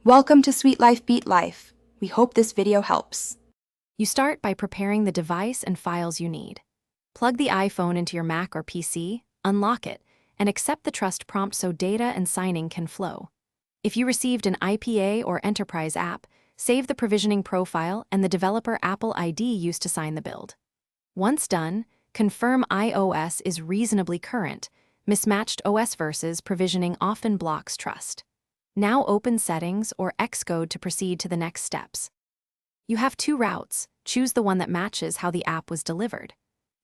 Welcome to Sweet Life Beat Life. We hope this video helps. You start by preparing the device and files you need. Plug the iPhone into your Mac or PC, unlock it, and accept the trust prompt so data and signing can flow. If you received an IPA or enterprise app, save the provisioning profile and the developer Apple ID used to sign the build. Once done, confirm iOS is reasonably current. Mismatched OS versus provisioning often blocks trust. Now open Settings or Xcode to proceed to the next steps. You have two routes. Choose the one that matches how the app was delivered.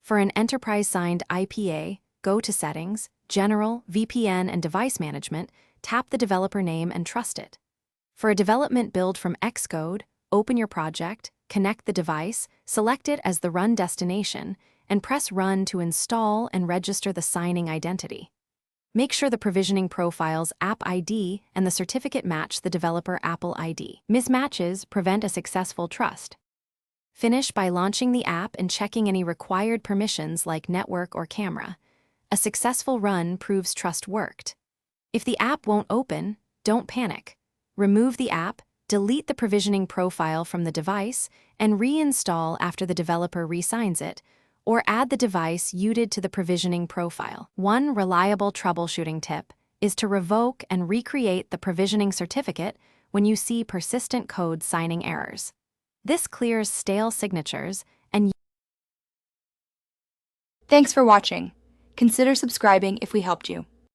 For an enterprise-signed IPA, go to Settings, General, VPN, and Device Management, tap the developer name and trust it. For a development build from Xcode, open your project, connect the device, select it as the run destination, and press Run to install and register the signing identity. Make sure the provisioning profile's app ID and the certificate match the developer Apple ID. Mismatches prevent a successful trust. Finish by launching the app and checking any required permissions like network or camera. A successful run proves trust worked. If the app won't open, don't panic. Remove the app, delete the provisioning profile from the device, and reinstall after the developer re-signs it, or add the device you did to the provisioning profile. One reliable troubleshooting tip is to revoke and recreate the provisioning certificate when you see persistent code signing errors. This clears stale signatures and Thanks for watching. Consider subscribing if we helped you.